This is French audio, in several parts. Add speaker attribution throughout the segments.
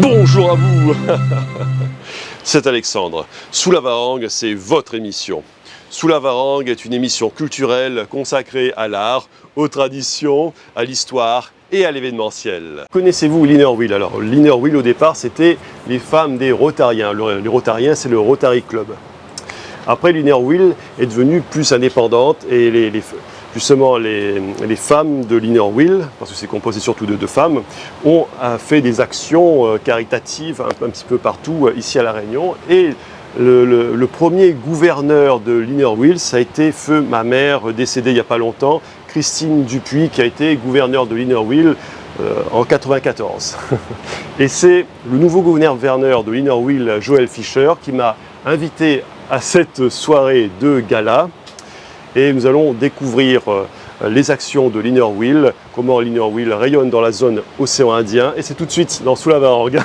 Speaker 1: Bonjour à vous. C'est Alexandre. Sous la Varangue, c'est votre émission. Sous la Varangue est une émission culturelle consacrée à l'art, aux traditions, à l'histoire et à l'événementiel. Connaissez-vous l'Inner Wheel? Alors, l'Inner Wheel, au départ, c'était les femmes des Rotariens. Les Rotariens, c'est le Rotary Club. Après, l'Inner Wheel est devenue plus indépendante et justement, les femmes de l'Inner Wheel, parce que c'est composé surtout de femmes, ont fait des actions caritatives un petit peu partout ici à La Réunion. Et le premier gouverneur de l'Inner Wheel, ça a été feu ma mère, décédée il n'y a pas longtemps, Christine Dupuis, qui a été gouverneur de l'Inner Wheel en 1994. Et c'est le nouveau gouverneur de l'Inner Wheel, Joël Fischer, qui m'a invité à cette soirée de gala. Et nous allons découvrir les actions de l'Inner Wheel, comment l'Inner Wheel rayonne dans la zone océan Indien. Et c'est tout de suite dans Sous la Varangue.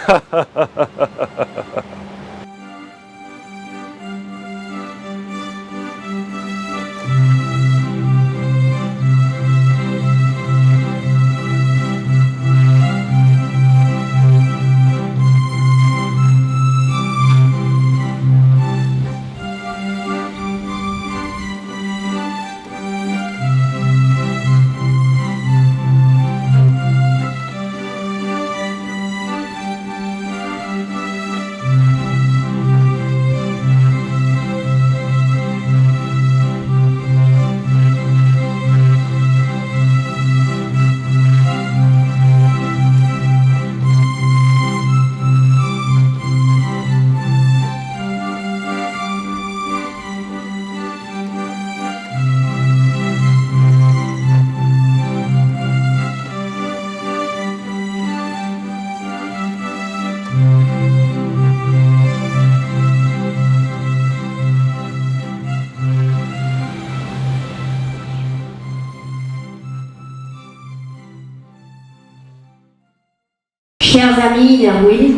Speaker 2: Chers amis Inner Wheel,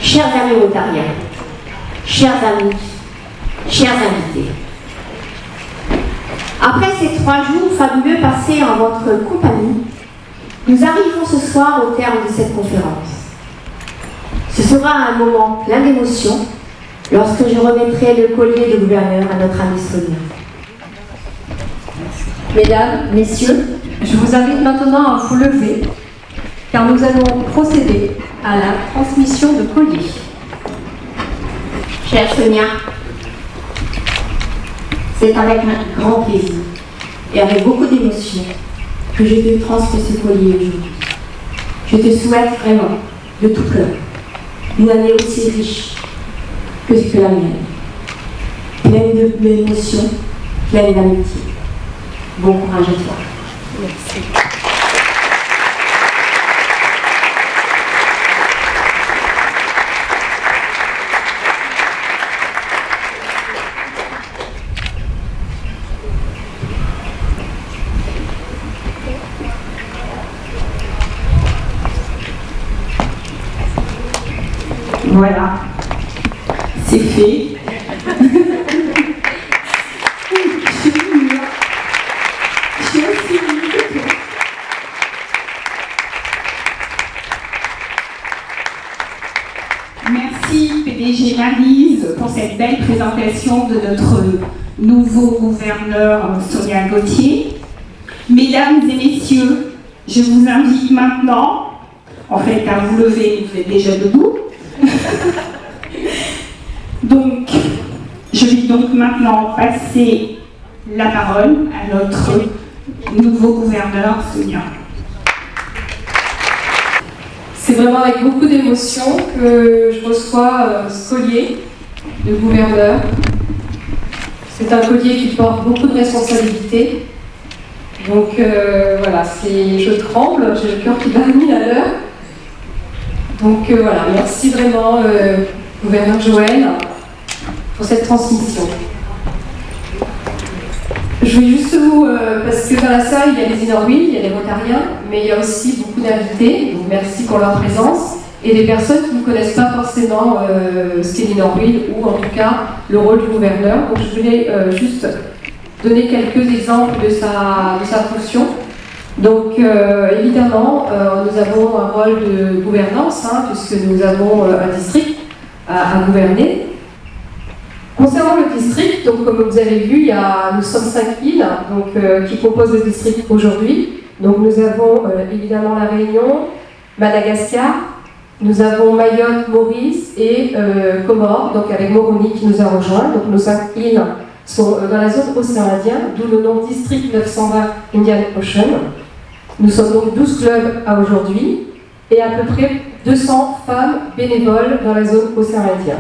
Speaker 2: chers amis Rotariens, chers amis, chers invités. Après ces 3 jours fabuleux passés en votre compagnie, nous arrivons ce soir au terme de cette conférence. Ce sera un moment plein d'émotion lorsque je remettrai le collier de gouverneur à notre ami Sonia.
Speaker 3: Mesdames, Messieurs, je vous invite maintenant à vous lever, car nous allons procéder à la transmission de collier.
Speaker 2: Chère Sonia, c'est avec un grand plaisir et avec beaucoup d'émotion que je te transmets ce collier aujourd'hui. Je te souhaite vraiment, de tout cœur, une année aussi riche que la mienne, pleine d'émotions, pleine d'amitié. Bon courage à toi.
Speaker 3: Merci.
Speaker 2: Voilà, c'est fait.
Speaker 4: Merci PDG Maryse pour cette belle présentation de notre nouveau gouverneur Sonia Gauthier. Mesdames et messieurs, je vous invite maintenant, en fait à vous lever, vous êtes déjà debout. Donc, je vais donc maintenant passer la parole à notre nouveau gouverneur Sonia.
Speaker 3: C'est vraiment avec beaucoup d'émotion que je reçois ce collier de gouverneur. C'est un collier qui porte beaucoup de responsabilités. Donc voilà, je tremble, j'ai le cœur qui bat 1000 à l'heure. Donc voilà, merci vraiment, gouverneur Joël, pour cette transmission. Je vais juste vous, parce que dans la salle, il y a les Inner Wheel, il y a les Rotariens, mais il y a aussi beaucoup d'invités, donc merci pour leur présence, et des personnes qui ne connaissent pas forcément ce qu'est l'Inner Wheel, ou en tout cas le rôle du gouverneur. Donc je voulais juste donner quelques exemples de sa fonction. Donc évidemment, nous avons un rôle de gouvernance, puisque nous avons un district à gouverner. Concernant le district, donc, comme vous avez vu, nous sommes 5 îles qui composent le district aujourd'hui. Donc nous avons évidemment la Réunion, Madagascar, nous avons Mayotte, Maurice et Comores, donc avec Moroni qui nous a rejoints. Donc nos 5 îles sont dans la zone océan Indien, d'où le nom District 920 Indian Ocean. Nous sommes donc 12 clubs à aujourd'hui et à peu près 200 femmes bénévoles dans la zone océan Indien.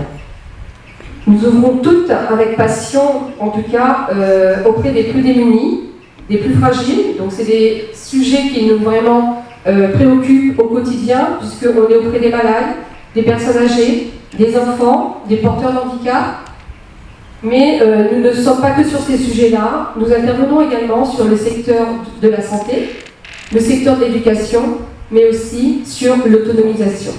Speaker 3: Nous œuvrons toutes avec passion, en tout cas, auprès des plus démunis, des plus fragiles. Donc c'est des sujets qui nous vraiment préoccupent au quotidien, puisqu'on est auprès des malades, des personnes âgées, des enfants, des porteurs de handicap. Mais nous ne sommes pas que sur ces sujets-là. Nous intervenons également sur le secteur de la santé, le secteur de l'éducation, mais aussi sur l'autonomisation.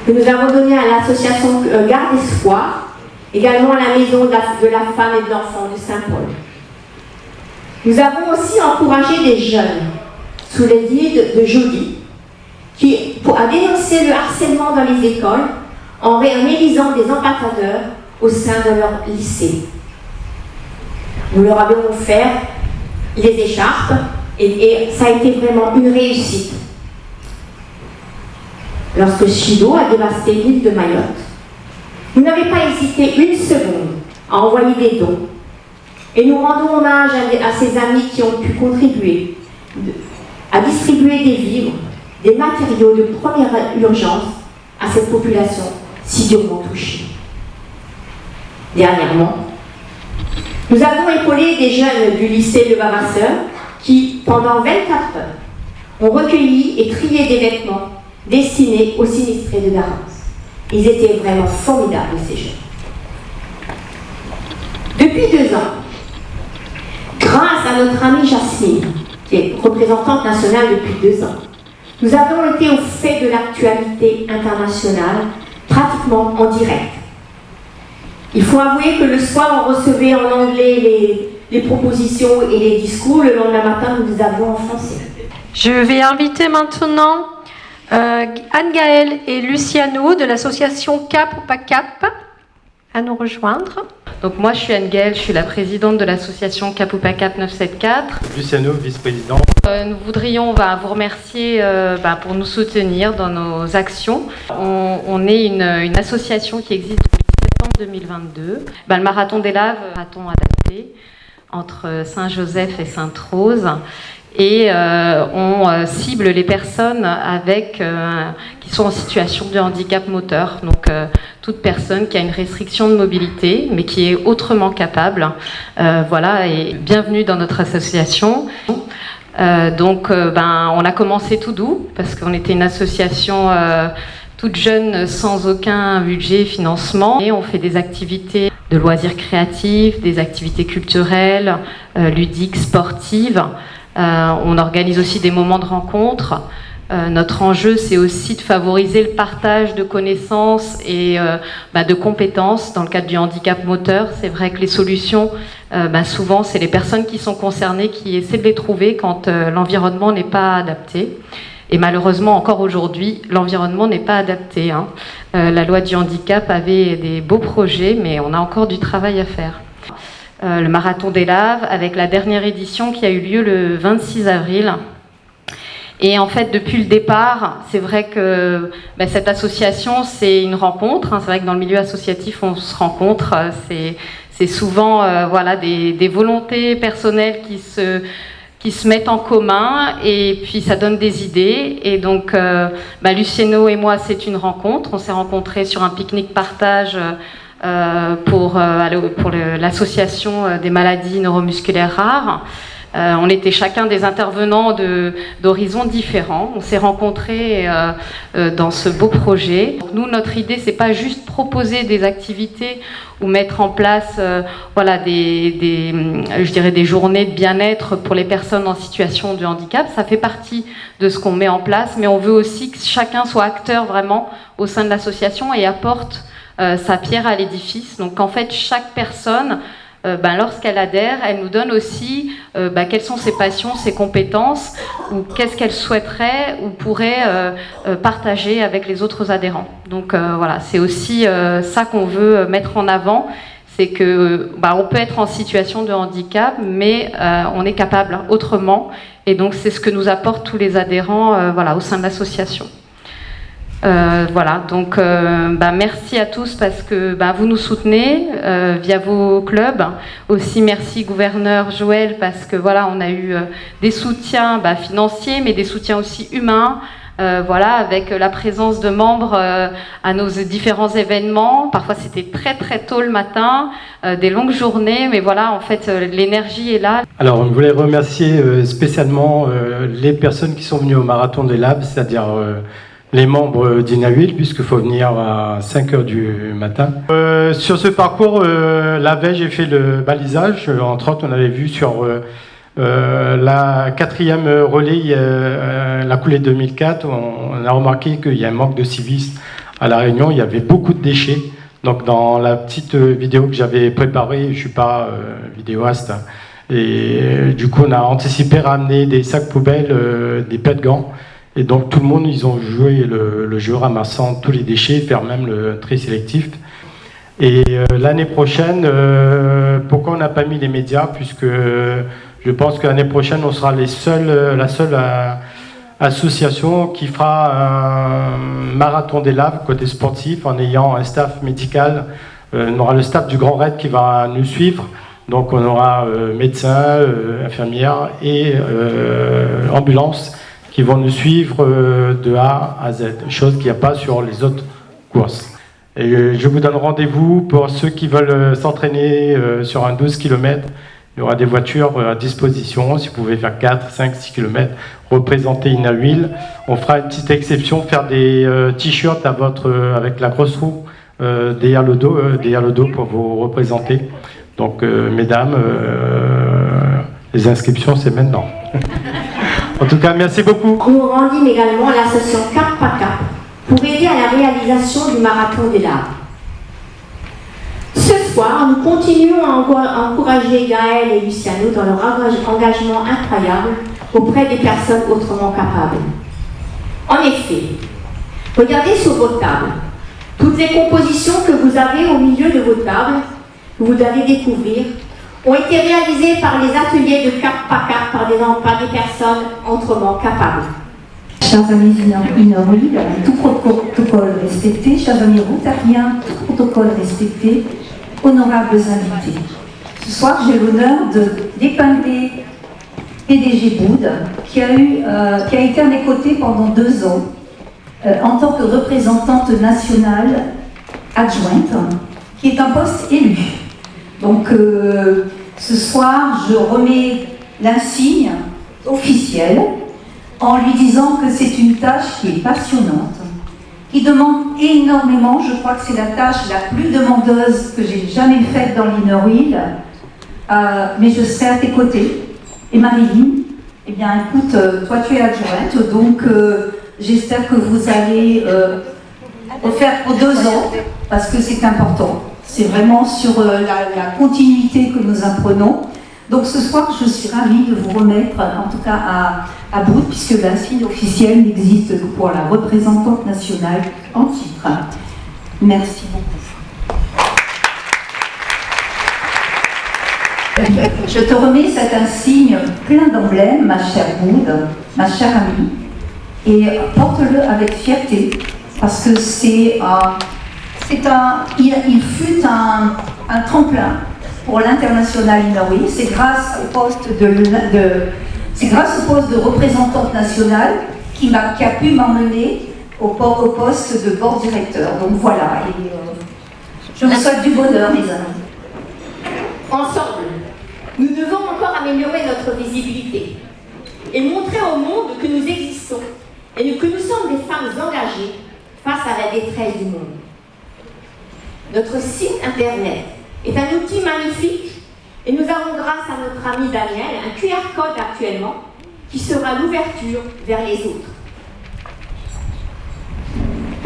Speaker 2: Nous avons donné à l'association Garde Espoir, également à la maison de la femme et de l'enfant de Saint-Paul. Nous avons aussi encouragé des jeunes, sous les guides de Jolie, à dénoncer le harcèlement dans les écoles en élisant des ambassadeurs au sein de leur lycée. Nous leur avons offert les écharpes et ça a été vraiment une réussite. Lorsque Chido a dévasté l'île de Mayotte, vous n'avez pas hésité une seconde à envoyer des dons. Et nous rendons hommage à ces amis qui ont pu contribuer à distribuer des vivres, des matériaux de première urgence à cette population si durement touchée. Dernièrement, nous avons épaulé des jeunes du lycée Le Vavasseur qui, pendant 24 heures, ont recueilli et trié des vêtements destinés aux sinistrés de Garance. Ils étaient vraiment formidables, ces jeunes. Depuis 2 ans, grâce à notre amie Jasmine, qui est représentante nationale depuis 2 ans, nous avons été au fait de l'actualité internationale, pratiquement en direct. Il faut avouer que le soir, on recevait en anglais les propositions et les discours. Le lendemain matin, nous les avons en français.
Speaker 5: Je vais inviter maintenant Anne-Gaëlle et Luciano de l'association Cap ou pas Cap à nous rejoindre.
Speaker 6: Donc moi je suis Anne-Gaëlle, je suis la présidente de l'association Cap ou pas Cap 974.
Speaker 7: Luciano, vice-président.
Speaker 6: Nous voudrions vous remercier pour nous soutenir dans nos actions. On est une association qui existe depuis septembre 2022. Le Marathon des Laves, marathon adapté entre Saint-Joseph et Sainte-Rose. Et on cible les personnes qui sont en situation de handicap moteur, donc toute personne qui a une restriction de mobilité mais qui est autrement capable. Et bienvenue dans notre association. On a commencé tout doux parce qu'on était une association toute jeune sans aucun budget et financement, et on fait des activités de loisirs créatifs, des activités culturelles, ludiques, sportives. On organise aussi des moments de rencontre. Notre enjeu, c'est aussi de favoriser le partage de connaissances et de compétences dans le cadre du handicap moteur. C'est vrai que les solutions, souvent, c'est les personnes qui sont concernées qui essaient de les trouver quand l'environnement n'est pas adapté. Et malheureusement, encore aujourd'hui, l'environnement n'est pas adapté. La loi du handicap avait des beaux projets, mais on a encore du travail à faire. Le Marathon des Laves, avec la dernière édition qui a eu lieu le 26 avril. Et en fait, depuis le départ, c'est vrai que cette association, c'est une rencontre. C'est vrai que dans le milieu associatif, on se rencontre. C'est souvent des volontés personnelles qui se mettent en commun, et puis ça donne des idées. Et donc, Luciano et moi, c'est une rencontre. On s'est rencontrés sur un pique-nique partage pour l'association des maladies neuromusculaires rares. On était chacun des intervenants d'horizons différents. On s'est rencontrés dans ce beau projet. Nous, notre idée, c'est pas juste proposer des activités ou mettre en place des journées de bien-être pour les personnes en situation de handicap. Ça fait partie de ce qu'on met en place, mais on veut aussi que chacun soit acteur vraiment au sein de l'association et apporte sa pierre à l'édifice. Donc en fait, chaque personne lorsqu'elle adhère, elle nous donne aussi quelles sont ses passions, ses compétences, ou qu'est-ce qu'elle souhaiterait ou pourrait partager avec les autres adhérents. Donc voilà, c'est aussi ça qu'on veut mettre en avant, c'est que on peut être en situation de handicap, mais on est capable autrement, et donc c'est ce que nous apportent tous les adhérents au sein de l'association. Donc merci à tous parce que vous nous soutenez via vos clubs. Aussi merci gouverneur Joël parce que on a eu des soutiens financiers, mais des soutiens aussi humains. Avec la présence de membres à nos différents événements. Parfois c'était très très tôt le matin, des longues journées, mais en fait l'énergie est là.
Speaker 7: Alors on voulait remercier spécialement les personnes qui sont venues au Marathon des Labs, c'est-à-dire les membres d'Inahuil, puisqu'il faut venir à 5h du matin. Sur ce parcours, la veille, j'ai fait le balisage. Entre autres, on avait vu sur la 4e relais, la coulée 2004, on a remarqué qu'il y a un manque de civisme à La Réunion. Il y avait beaucoup de déchets. Donc dans la petite vidéo que j'avais préparée, je ne suis pas vidéaste, et du coup on a anticipé ramener des sacs poubelles, des pets de gants. Et donc tout le monde, ils ont joué le jeu ramassant tous les déchets, faire même le tri sélectif. Et l'année prochaine, pourquoi on n'a pas mis les médias, puisque je pense que l'année prochaine, on sera la seule association qui fera un marathon des laves côté sportif, en ayant un staff médical. On aura le staff du Grand Raid qui va nous suivre. Donc on aura médecins, infirmières et ambulances qui vont nous suivre de A à Z, chose qu'il n'y a pas sur les autres courses. Et je vous donne rendez-vous pour ceux qui veulent s'entraîner sur un 12 km. Il y aura des voitures à disposition, si vous pouvez faire 4, 5, 6 km, représenter Inahuil. On fera une petite exception, faire des t-shirts avec la grosse roue derrière le dos pour vous représenter. Donc mesdames, les inscriptions c'est maintenant. En tout cas, merci beaucoup.
Speaker 2: Nous rendîmes également l'association Cap par Cap pour aider à la réalisation du Marathon des Labs. Ce soir, nous continuons à encourager Gaël et Luciano dans leur engagement incroyable auprès des personnes autrement capables. En effet, regardez sur vos tables. Toutes les compositions que vous avez au milieu de vos tables, que vous allez découvrir, ont été réalisées par les ateliers de Cap par Cap par des personnes autrement capables.
Speaker 8: Chers amis Inahuil, tout protocole respecté, chers amis rotariens, tout protocole respecté, honorables invités. Ce soir, j'ai l'honneur d'épingler PDG Boud, qui a été à mes côtés pendant 2 ans en tant que représentante nationale adjointe, qui est un poste élu. Donc, ce soir, je remets l'insigne officiel en lui disant que c'est une tâche qui est passionnante, qui demande énormément. Je crois que c'est la tâche la plus demandeuse que j'ai jamais faite dans l'Inahuil, mais je serai à tes côtés. Et Marilyn, eh bien écoute, toi tu es adjointe, donc j'espère que vous allez le faire pour 2 ans, parce que c'est important. C'est vraiment sur la continuité que nous apprenons. Donc ce soir, je suis ravie de vous remettre, en tout cas à Boud, puisque l'insigne officielle n'existe que pour la représentante nationale en titre. Merci beaucoup. Je te remets cet insigne plein d'emblèmes, ma chère Boud, ma chère amie, et porte-le avec fierté, parce que il fut un tremplin pour l'international Inahuil. C'est grâce au poste de représentante nationale qui a pu m'emmener au poste de board directeur. Donc voilà, et, je vous souhaite du bonheur, mes amis.
Speaker 2: Ensemble, nous devons encore améliorer notre visibilité et montrer au monde que nous existons et que nous sommes des femmes engagées face à la détresse du monde. Notre site internet est un outil magnifique et nous avons, grâce à notre ami Daniel, un QR code actuellement qui sera l'ouverture vers les autres.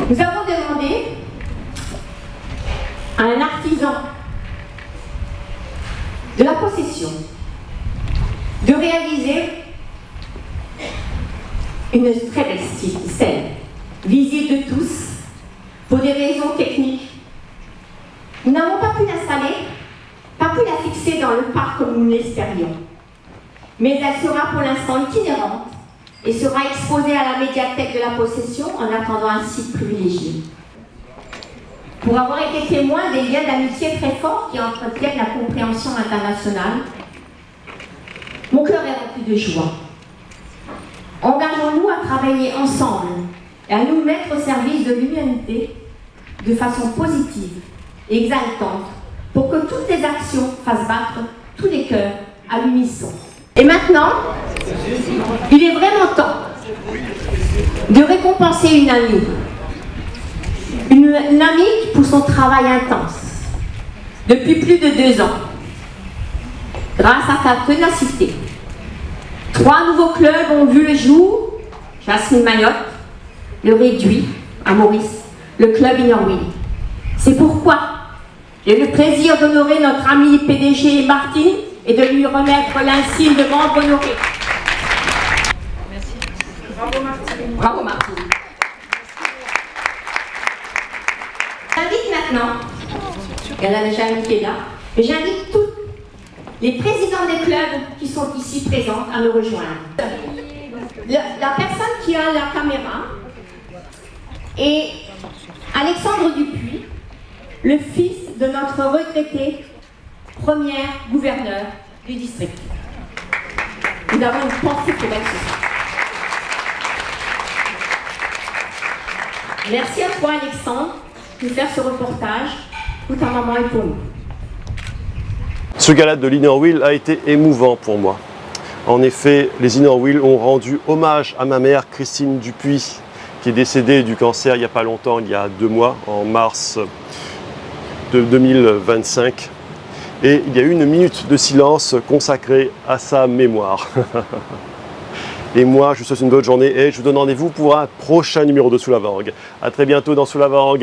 Speaker 2: Nous avons demandé à un artisan de la possession, de réaliser une très belle scène, visible de tous, pour des raisons techniques. Nous n'avons pas pu l'installer, pas pu la fixer dans le parc comme nous l'espérions. Mais elle sera pour l'instant itinérante et sera exposée à la médiathèque de la possession en attendant un site privilégié. Pour avoir été témoin des liens d'amitié très forts qui entretiennent la compréhension internationale, mon cœur est rempli de joie. Engageons-nous à travailler ensemble et à nous mettre au service de l'humanité de façon positive et exaltante pour que toutes les actions fassent battre tous les cœurs à l'unisson. Et maintenant, il est vraiment temps de récompenser une amie. Une amie pour son travail intense, depuis plus de 2 ans. Grâce à sa ténacité, 3 nouveaux clubs ont vu le jour: Jasmine Mayotte, le Réduit à Maurice, le club Innerville. C'est pourquoi j'ai le plaisir d'honorer notre ami PDG Martine et de lui remettre l'insigne de membre honoré. Merci. Bravo Martine. Bravo Martine. J'invite maintenant, il y en a déjà une qui est là, mais j'invite tous les présidents des clubs qui sont ici présents à nous rejoindre. La personne qui a la caméra est Alexandre Dupuis, le fils de notre regretté premier gouverneur du district. Nous avons une pensée pour elle ce soir. Merci à toi Alexandre de faire ce reportage. Tout un moment est pour nous.
Speaker 1: Ce gala de l'Innerville a été émouvant pour moi. En effet, les Innerville ont rendu hommage à ma mère Christine Dupuis, qui est décédée du cancer il n'y a pas longtemps, il y a 2 mois, en mars de 2025. Et il y a eu une minute de silence consacrée à sa mémoire. Et moi, je vous souhaite une bonne journée et je vous donne rendez-vous pour un prochain numéro de Sous la Varang. A très bientôt dans Sous la Varang.